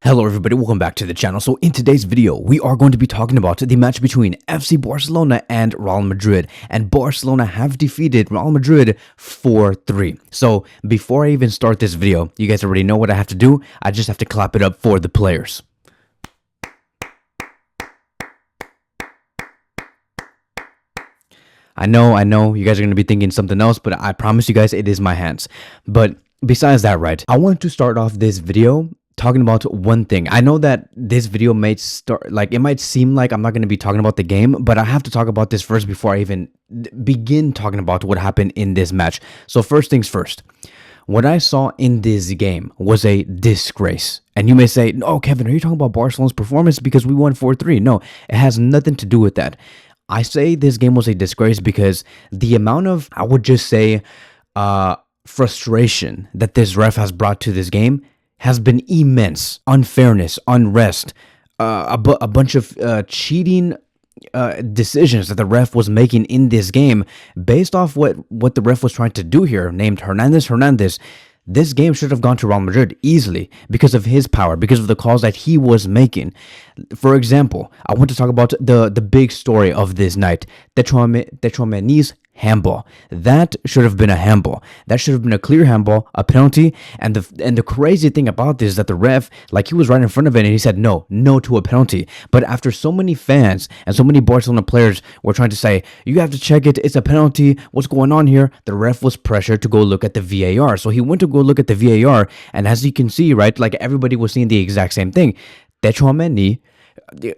Hello everybody, welcome back to the channel. So in today's video, we are going to be talking about the match between FC Barcelona and Real Madrid. And Barcelona have defeated Real Madrid 4-3. So before I even start this video, you guys already know what I have to do. I just have to clap it up for the players. I know, you guys are going to be thinking something else, but I promise you guys it is my hands. But besides that, right, I want to start off this video talking about one thing. I know that this video might it might seem like I'm not going to be talking about the game, but I have to talk about this first before I even begin talking about what happened in this match. So first things first, what I saw in this game was a disgrace. And you may say, no, Kevin, are you talking about Barcelona's performance because we won 4-3? No, it has nothing to do with that. I say this game was a disgrace because the amount of, I would just say, frustration that this ref has brought to this game has been immense. Unfairness, unrest, a bunch of cheating decisions that the ref was making in this game based off what the ref was trying to do here, named Hernandez. This game should have gone to Real Madrid easily because of his power, because of the calls that he was making. For example, I want to talk about the big story of this night, Tchouaméni's handball. That should have been a handball. That should have been a clear handball, a penalty. And the crazy thing about this is that the ref, like, he was right in front of it and he said no to a penalty. But after so many fans and so many Barcelona players were trying to say, you have to check it, it's a penalty, what's going on here? The ref was pressured to go look at the VAR. So he went to go look at the VAR, and as you can see, right, like, everybody was seeing the exact same thing. Tchouaméni,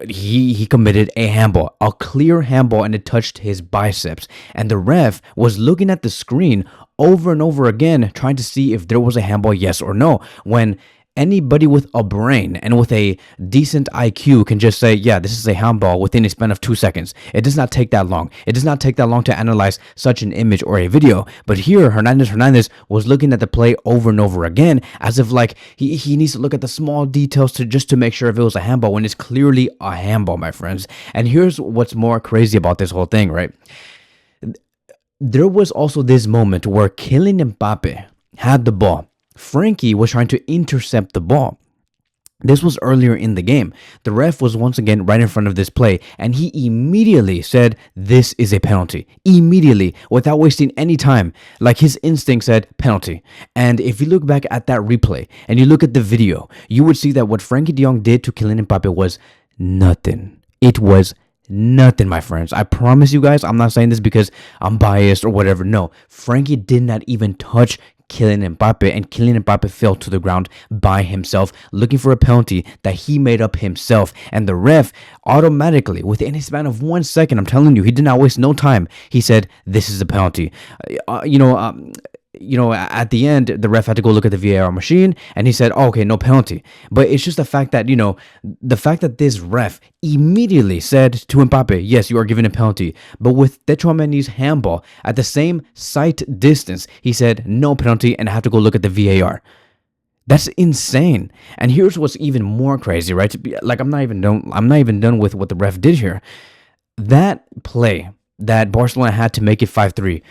he committed a handball, a clear handball, and it touched his biceps. And the ref was looking at the screen over and over again, trying to see if there was a handball, yes or no, when anybody with a brain and with a decent IQ can just say, yeah, this is a handball within a span of 2 seconds. It does not take that long. It does not take that long to analyze such an image or a video. But here, Hernandez was looking at the play over and over again, as if like he needs to look at the small details to make sure if it was a handball, when it's clearly a handball, my friends. And here's what's more crazy about this whole thing, right? There was also this moment where Kylian Mbappe had the ball. Frankie was trying to intercept the ball. This was earlier in the game. The ref was once again right in front of this play, and he immediately said, this is a penalty. Immediately, without wasting any time. Like, his instinct said, penalty. And if you look back at that replay, and you look at the video, you would see that what Frankie de Jong did to Kylian Mbappe was nothing. It was nothing, my friends. I promise you guys, I'm not saying this because I'm biased or whatever. No, Frankie did not even touch Kylian Mbappe, and Kylian Mbappe fell to the ground by himself, looking for a penalty that he made up himself. And the ref automatically, within a span of 1 second, I'm telling you, he did not waste no time. He said, this is a penalty. At the end, the ref had to go look at the VAR machine, and he said, oh, okay, no penalty. But it's just the fact that, the fact that this ref immediately said to Mbappe, yes, you are given a penalty. But with Tchouaméni's handball at the same sight distance, he said, no penalty, and I have to go look at the VAR. That's insane. And here's what's even more crazy, right? Like, I'm not even done with what the ref did here. That play that Barcelona had to make it 5-3,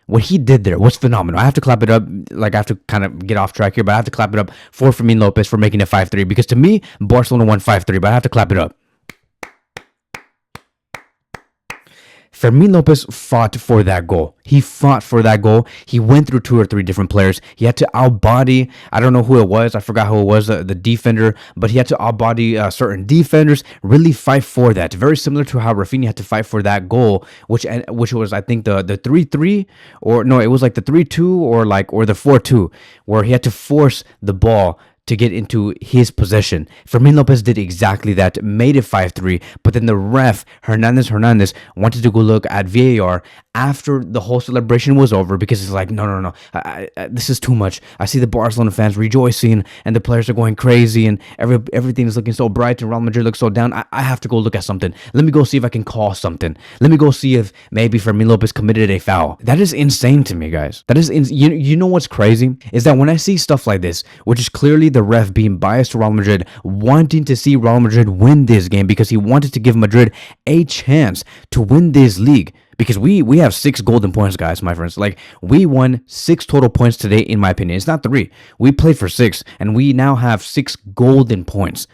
what he did there was phenomenal. I have to clap it up. Like, I have to kind of get off track here, but I have to clap it up for Ferran Lopez for making it 5-3, because to me, Barcelona won 5-3, but I have to clap it up. Ferran Lopez fought for that goal. He fought for that goal. He went through 2 or 3 different players. He had to outbody, I don't know who it was. I forgot who it was, the defender. But he had to outbody certain defenders, really fight for that. Very similar to how Raphinha had to fight for that goal, which was, I think, the 3-3, or no, it was like the 3-2 or the 4-2, where he had to force the ball to get into his possession. Ferran Lopez did exactly that, made it 5-3, but then the ref, Hernandez, wanted to go look at VAR after the whole celebration was over, because it's like, no, this is too much. I see the Barcelona fans rejoicing, and the players are going crazy, and everything is looking so bright, and Real Madrid looks so down. I have to go look at something. Let me go see if I can call something. Let me go see if maybe Ferran Lopez committed a foul. That is insane to me, guys. That is you know what's crazy? Is that when I see stuff like this, which is clearly the ref being biased to Real Madrid, wanting to see Real Madrid win this game because he wanted to give Madrid a chance to win this league, Because we have 6 golden points, guys, my friends. Like, we won 6 total points today, in my opinion. It's not 3. We played for 6, and we now have 6 golden points.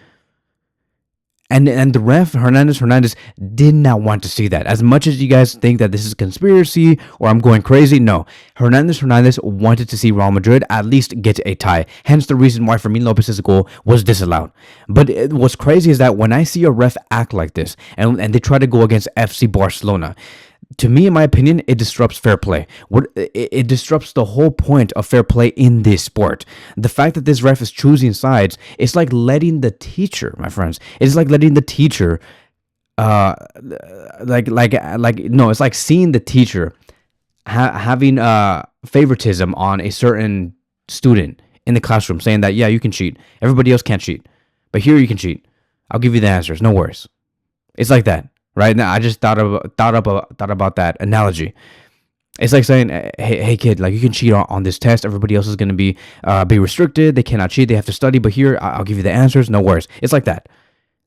And the ref, Hernandez, did not want to see that. As much as you guys think that this is a conspiracy or I'm going crazy, no. Hernandez wanted to see Real Madrid at least get a tie. Hence the reason why Fermin Lopez's goal was disallowed. But what's crazy is that when I see a ref act like this, and they try to go against FC Barcelona, to me, in my opinion, it disrupts fair play. It disrupts the whole point of fair play in this sport. The fact that this ref is choosing sides, it's like letting the teacher, my friends, it's like letting the teacher, it's like seeing the teacher having favoritism on a certain student in the classroom, saying that, yeah, you can cheat. Everybody else can't cheat, but here you can cheat. I'll give you the answers. No worries. It's like that. Right now, I just thought about that analogy. It's like saying, "Hey, kid, like you can cheat on this test. Everybody else is gonna be restricted. They cannot cheat. They have to study. But here, I'll give you the answers. No worries." It's like that.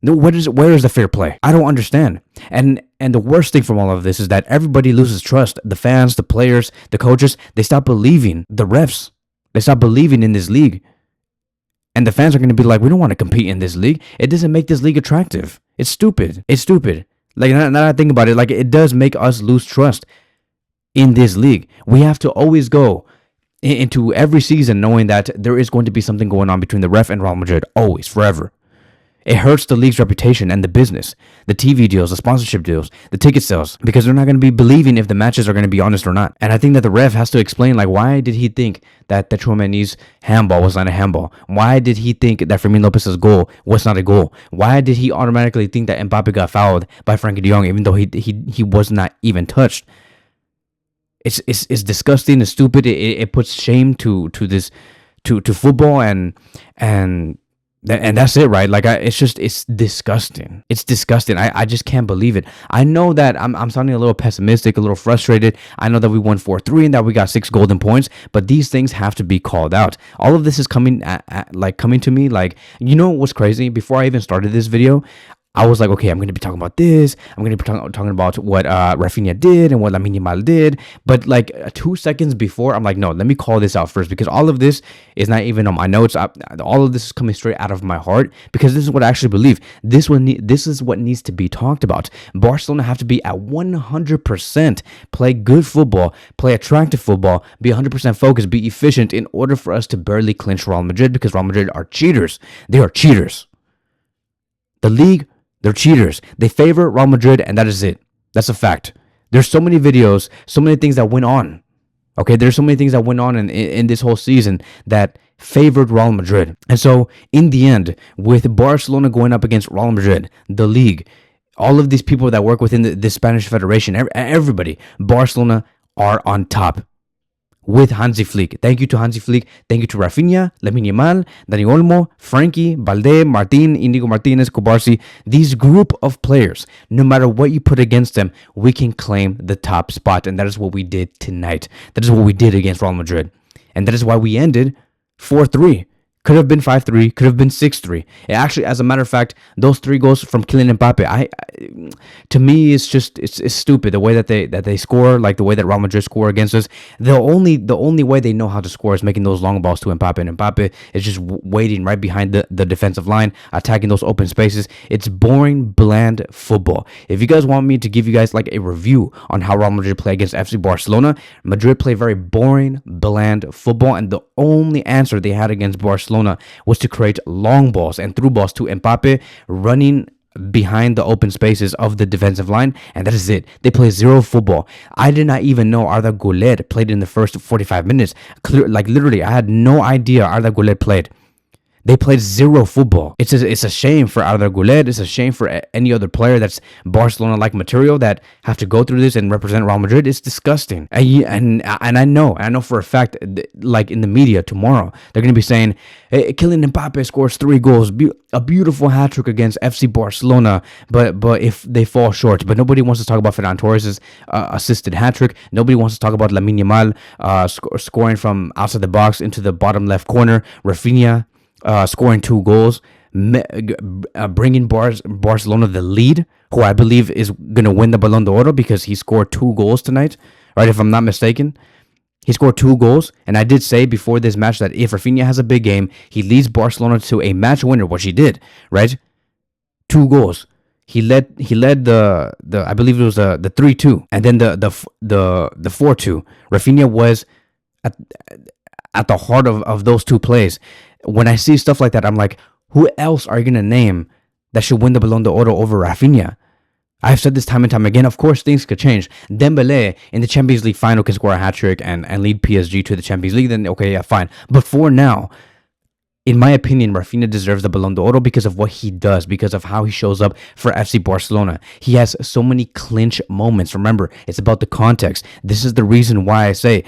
No, where is the fair play? I don't understand. And the worst thing from all of this is that everybody loses trust. The fans, the players, the coaches. They stop believing the refs. They stop believing in this league. And the fans are gonna be like, "We don't want to compete in this league. It doesn't make this league attractive. It's stupid. It's stupid." Like, now that I think about it, like, it does make us lose trust in this league. We have to always go into every season knowing that there is going to be something going on between the ref and Real Madrid. Always, forever. It hurts the league's reputation and the business, the TV deals, the sponsorship deals, the ticket sales, because they're not going to be believing if the matches are going to be honest or not. And I think that the ref has to explain, like, why did he think that the Tchouameni's handball was not a handball? Why did he think that Fermin Lopez's goal was not a goal? Why did he automatically think that Mbappe got fouled by Frankie de Jong, even though he was not even touched? It's disgusting. It's stupid. It puts shame to this to football and that's it, right? Like, it's disgusting. It's disgusting. I just can't believe it. I know that I'm sounding a little pessimistic, a little frustrated. I know that we won 4-3 and that we got 6 golden points, but these things have to be called out. All of this is coming to me. Like, you know what's crazy? Before I even started this video, I was like, okay, I'm going to be talking about this. I'm going to be talking about what Raphinha did and what Yamal did. But like 2 seconds before, I'm like, no, let me call this out first, because all of this is not even on my notes. All of this is coming straight out of my heart, because this is what I actually believe. This is what needs to be talked about. Barcelona have to be at 100%, play good football, play attractive football, be 100% focused, be efficient in order for us to barely clinch Real Madrid, because Real Madrid are cheaters. They are cheaters. The league, they're cheaters. They favor Real Madrid, and that is it. That's a fact. There's so many videos, so many things that went on. Okay, there's so many things that went on in this whole season that favored Real Madrid. And so, in the end, with Barcelona going up against Real Madrid, the league, all of these people that work within the Spanish Federation, everybody, Barcelona are on top. With Hansi Flick. Thank you to Hansi Flick. Thank you to Raphinha, Lamine Yamal, Dani Olmo, Frankie, Balde, Martin, Inigo Martinez, Kubarsi. These group of players, no matter what you put against them, we can claim the top spot. And that is what we did tonight. That is what we did against Real Madrid. And that is why we ended 4-3. Could have been 5-3, could have been 6-3. Actually, as a matter of fact, those 3 goals from Kylian Mbappe, to me, it's stupid the way that they score, like the way that Real Madrid score against us. The only way they know how to score is making those long balls to Mbappe, and Mbappe is just waiting right behind the defensive line, attacking those open spaces. It's boring, bland football. If you guys want me to give you guys like a review on how Real Madrid play against FC Barcelona, Madrid play very boring, bland football, and the only answer they had against Barcelona was to create long balls and through balls to Mbappe, running behind the open spaces of the defensive line, and that is it. They play zero football. I did not even know Arda Güler played in the first 45 minutes. Literally, I had no idea Arda Güler played. They played zero football. It's a shame for Arda Güler. It's a shame for any other player that's Barcelona-like material that have to go through this and represent Real Madrid. It's disgusting. And I know for a fact, like in the media tomorrow, they're going to be saying, hey, Kylian Mbappe scores 3 goals, a beautiful hat-trick against FC Barcelona, but if they fall short. But nobody wants to talk about Ferran Torres' assisted hat-trick. Nobody wants to talk about Lamine Yamal scoring from outside the box into the bottom left corner. Raphinha scoring 2 goals. bringing Barcelona the lead, who I believe is going to win the Ballon d'Oro because he scored 2 goals tonight, right? If I'm not mistaken. He scored 2 goals, and I did say before this match that if Raphinha has a big game, he leads Barcelona to a match winner, which he did, right? 2 goals. He led the I believe it was the 3-2, and then the 4-2. Raphinha was at the heart of those 2 plays. When I see stuff like that, I'm like, who else are you gonna name that should win the Ballon d'Oro over Raphinha? I've said this time and time again. Of course, things could change. Dembélé in the Champions League final can score a hat-trick and lead PSG to the Champions League. Then, okay, yeah, fine. But for now, in my opinion, Raphinha deserves the Ballon d'Oro because of what he does, because of how he shows up for FC Barcelona. He has so many clinch moments. Remember, it's about the context. This is the reason why I say,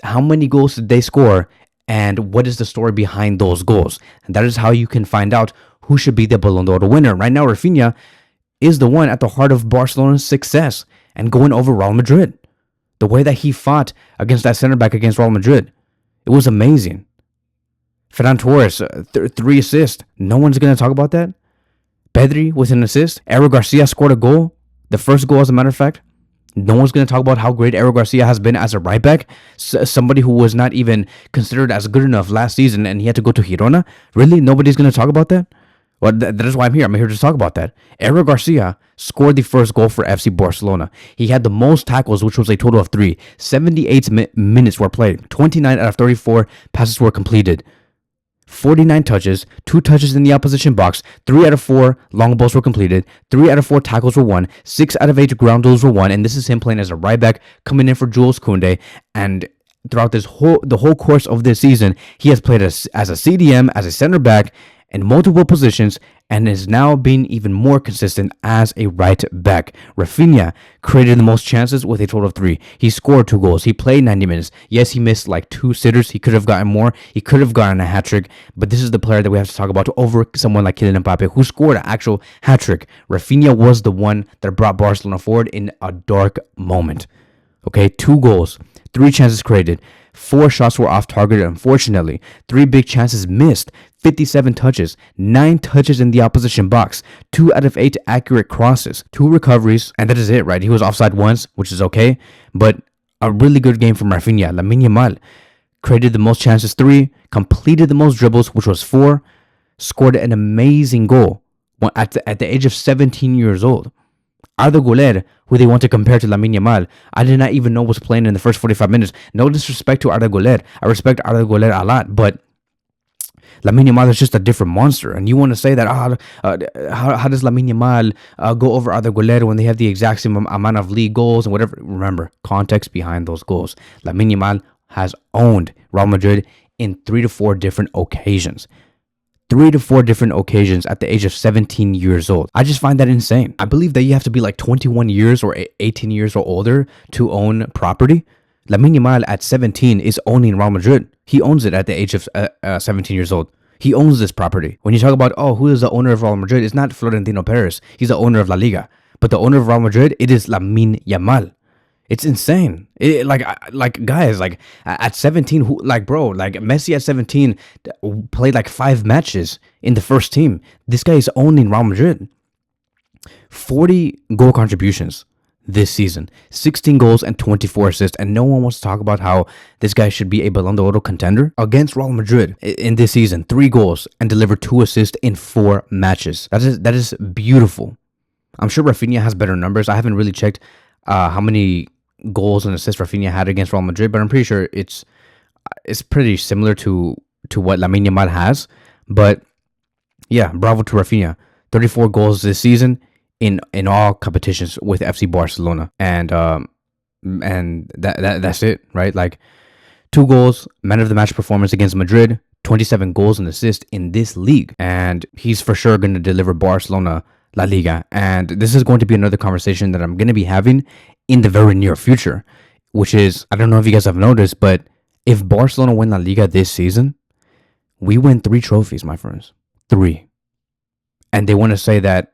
how many goals did they score and what is the story behind those goals? And that is how you can find out who should be the Ballon d'Oro winner. Right now, Raphinha is the one at the heart of Barcelona's success and going over Real Madrid. The way that he fought against that center back against Real Madrid, it was amazing. Ferran Torres, 3 assists. No one's going to talk about that. Pedri with an assist. Eric Garcia scored a goal. The first goal, as a matter of fact. No one's going to talk about how great Eric Garcia has been as a right back. Somebody who was not even considered as good enough last season and he had to go to Girona. Really? Nobody's going to talk about that? Well, that is why I'm here. I'm here to talk about that. Eric Garcia scored the first goal for FC Barcelona. He had the most tackles, which was a total of 3. 78 minutes were played. 29 out of 34 passes were completed. 49 touches, 2 touches in the opposition box, 3 out of 4 long balls were completed, 3 out of 4 tackles were won, 6 out of 8 ground duels were won, and this is him playing as a right back, coming in for Jules Koundé, and throughout the whole course of this season, he has played as a CDM, as a center back, in multiple positions, and is now being even more consistent as a right back. Raphinha created the most chances with a total of 3. He scored 2 goals. He played 90 minutes. Yes, he missed like 2 sitters. He could have gotten more. He could have gotten a hat-trick, but this is the player that we have to talk about over someone like Kylian Mbappe, who scored an actual hat-trick. Raphinha was the one that brought Barcelona forward in a dark moment. Okay, 2 goals, 3 chances created. 4 shots were off target, unfortunately. 3 big chances missed. 57 touches. 9 touches in the opposition box. 2 out of 8 accurate crosses. 2 recoveries. And that is it, right? He was offside once, which is okay. But a really good game from Raphinha. Lamine Yamal created the most chances, 3. Completed the most dribbles, which was 4. Scored an amazing goal at the age of 17 years old. Arda Güler, who they want to compare to Lamine Yamal, I did not even know was playing in the first 45 minutes. No disrespect to Arda Güler. I respect Arda Güler a lot, but Lamine Yamal is just a different monster. And you want to say that, how does Lamine Yamal go over Arda Güler when they have the exact same amount of league goals and whatever? Remember, context behind those goals. Lamine Yamal has owned Real Madrid in 3 to 4 different occasions. 3 to 4 different occasions at the age of 17 years old. I just find that insane. I believe that you have to be like 21 years or 18 years or older to own property. Lamine Yamal at 17 is owning Real Madrid. He owns it at the age of 17 years old. He owns this property. When you talk about, who is the owner of Real Madrid? It's not Florentino Perez. He's the owner of La Liga. But the owner of Real Madrid, it is Lamine Yamal. It's insane. Guys, at 17, Messi at 17 played like 5 matches in the first team. This guy is owning Real Madrid. 40 goal contributions this season, 16 goals and 24 assists, and no one wants to talk about how this guy should be a Ballon d'Oro contender. Against Real Madrid in this season, 3 goals and delivered 2 assists in 4 matches. That is beautiful. I'm sure Raphinha has better numbers. I haven't really checked how many goals and assists Raphinha had against Real Madrid, but I'm pretty sure it's pretty similar to what Lamine Yamal has. But yeah, bravo to Raphinha. 34 goals this season in all competitions with FC Barcelona, and that's it, right? Like 2 goals, man of the match performance against Madrid, 27 goals and assists in this league, and he's for sure going to deliver Barcelona La Liga. And this is going to be another conversation that I'm going to be having in the very near future, which is, I don't know if you guys have noticed, but if Barcelona win La Liga this season, we win 3 trophies, my friends. 3. And they want to say that,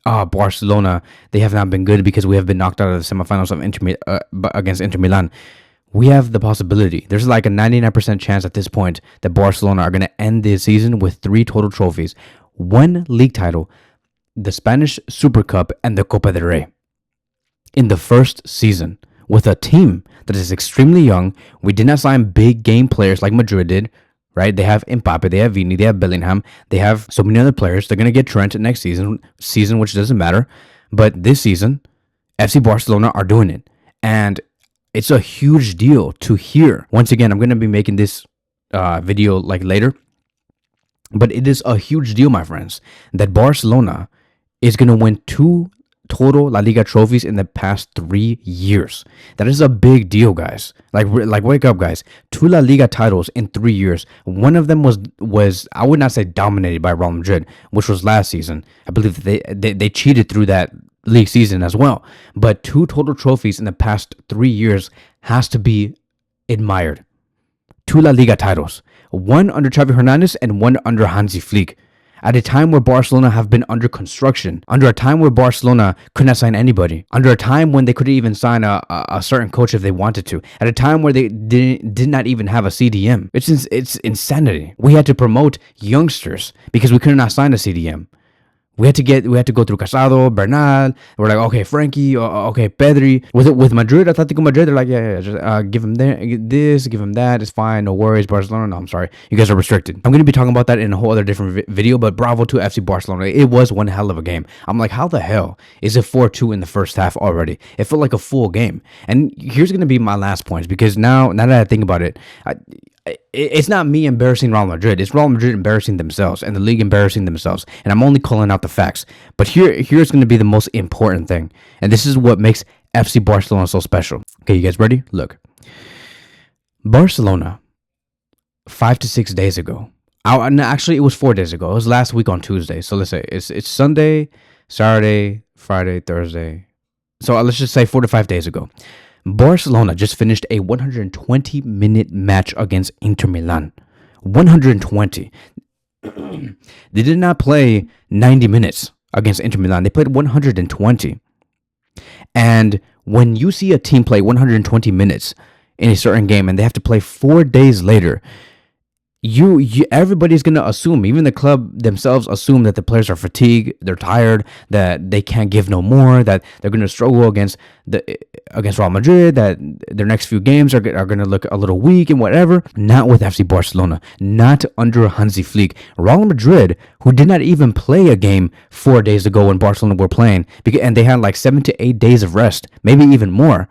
Barcelona, they have not been good because we have been knocked out of the semifinals of against Inter Milan. we have the possibility. There's like a 99% chance at this point that Barcelona are going to end this season with 3 total trophies: 1 league title, the Spanish Super Cup, and the Copa del Rey in the first season, with a team that is extremely young. We did not sign big game players like Madrid did, right? They have Mbappe, they have Vini, they have Bellingham, they have so many other players. They're going to get Trent next season, which doesn't matter. But this season, FC Barcelona are doing it. And it's a huge deal to hear. Once again, I'm going to be making this video like later. But it is a huge deal, my friends, that Barcelona is going to win 2 total La Liga trophies in the past 3 years. That is a big deal, guys. Like wake up, guys. 2 La Liga titles in 3 years. One of them was I would not say dominated by Real Madrid, which was last season. I believe that they cheated through that league season as well. But 2 total trophies in the past 3 years has to be admired. 2 La Liga titles. One under Xavi Hernandez and one under Hansi Flick. At a time where Barcelona have been under construction, under a time where Barcelona could not sign anybody, under a time when they couldn't even sign a certain coach if they wanted to, at a time where they did not even have a CDM. It's insanity. We had to promote youngsters because we could not sign a CDM. We had to go through Casado, Bernal. We're like, okay, Frankie, okay, Pedri. With Madrid, Atletico Madrid, they're like, yeah, just give him this, give him that. It's fine, no worries. Barcelona, no, I'm sorry, you guys are restricted. I'm gonna be talking about that in a whole other different video. But bravo to FC Barcelona. It was one hell of a game. I'm like, how the hell is it 4-2 in the first half already? It felt like a full game. And here's gonna be my last points, because now that I think about it, it's not me embarrassing Real Madrid. It's Real Madrid embarrassing themselves and the league embarrassing themselves. And I'm only calling out the facts. But here's going to be the most important thing. And this is what makes FC Barcelona so special. Okay, you guys ready? Look. Barcelona, 5 to 6 days ago. Actually, it was 4 days ago. It was last week on Tuesday. So let's say it's Sunday, Saturday, Friday, Thursday. So let's just say 4 to 5 days ago. Barcelona just finished a 120-minute match against Inter Milan. 120. They did not play 90 minutes against Inter Milan. They played 120. And when you see a team play 120 minutes in a certain game and they have to play 4 days later, everybody's going to assume, even the club themselves assume, that the players are fatigued, they're tired, that they can't give no more, that they're going to struggle against Real Madrid, that their next few games are going to look a little weak and whatever. Not with FC Barcelona, not under Hansi Flick. Real Madrid, who did not even play a game 4 days ago when Barcelona were playing, and they had like 7 to 8 days of rest, maybe even more,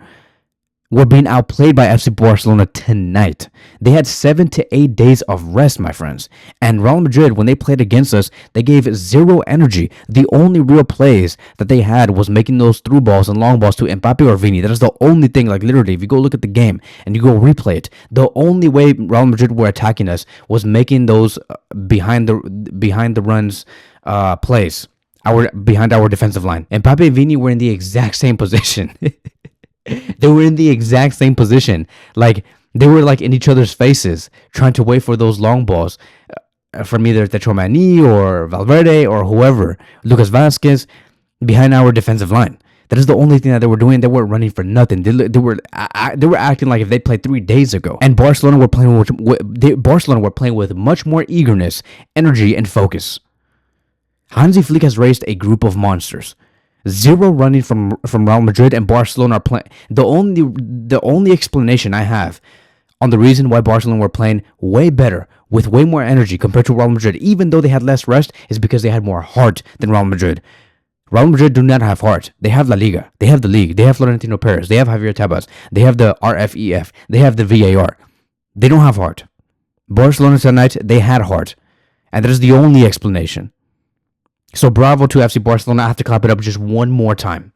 were being outplayed by FC Barcelona tonight. They had 7 to 8 days of rest, my friends. And Real Madrid, when they played against us, they gave 0 energy. The only real plays that they had was making those through balls and long balls to Mbappe or Vini. That is the only thing. Like, literally, if you go look at the game and you go replay it, the only way Real Madrid were attacking us was making those behind the runs plays behind our defensive line. Mbappe and Vini were in the exact same position. They were in the exact same position. Like, they were like in each other's faces, trying to wait for those long balls from either Tchouaméni or Valverde or whoever, Lucas Vázquez, behind our defensive line. That is the only thing that they were doing. They weren't running for nothing. They were acting like if they played 3 days ago. And Barcelona were playing with much more eagerness, energy, and focus. Hansi Flick has raised a group of monsters. 0 running from Real Madrid, and Barcelona are playing. The only explanation I have on the reason why Barcelona were playing way better, with way more energy compared to Real Madrid, even though they had less rest, is because they had more heart than Real Madrid. Real Madrid do not have heart. They have La Liga. They have the league. They have Florentino Perez. They have Javier Tebas. They have the RFEF. They have the VAR. They don't have heart. Barcelona tonight, they had heart. And that is the only explanation. So bravo to FC Barcelona. I have to clap it up just one more time.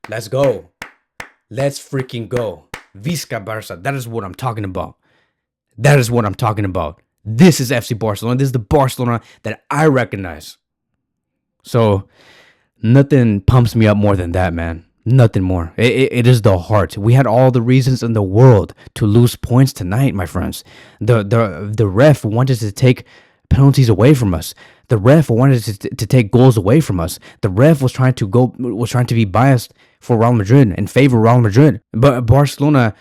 Let's go. Let's freaking go. Visca Barça. That is what I'm talking about. That is what I'm talking about. This is FC Barcelona. This is the Barcelona that I recognize. So nothing pumps me up more than that, man. Nothing more. It is the heart. We had all the reasons in the world to lose points tonight, my friends. The ref wanted to take penalties away from us. The ref wanted to take goals away from us. The ref was trying to be biased for Real Madrid and favor Real Madrid. But Barcelona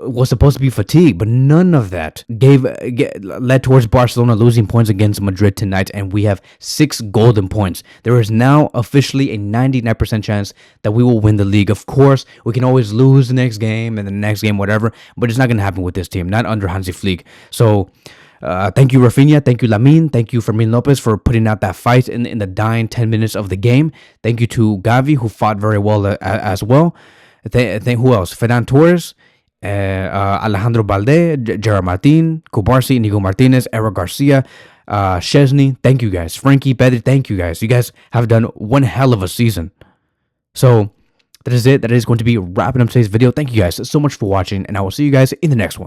was supposed to be fatigued, but none of that led towards Barcelona losing points against Madrid tonight, and we have 6 golden points. There is now officially a 99% chance that we will win the league. Of course, we can always lose the next game and the next game, whatever, but it's not going to happen with this team, not under Hansi Flick. So, thank you, Raphinha. Thank you, Lamine. Thank you, Fermin Lopez, for putting out that fight in the dying 10 minutes of the game. Thank you to Gavi, who fought very well as well. Who else? Ferran Torres, Alejandro Balde, Gerard Martin, Kubarsi, Nico Martinez, Eric Garcia, Szczesny. Thank you guys. Frankie, Pedri, thank you guys. You guys have done one hell of a season. So that is it. That is going to be wrapping up today's video. Thank you guys so much for watching, and I will see you guys in the next one.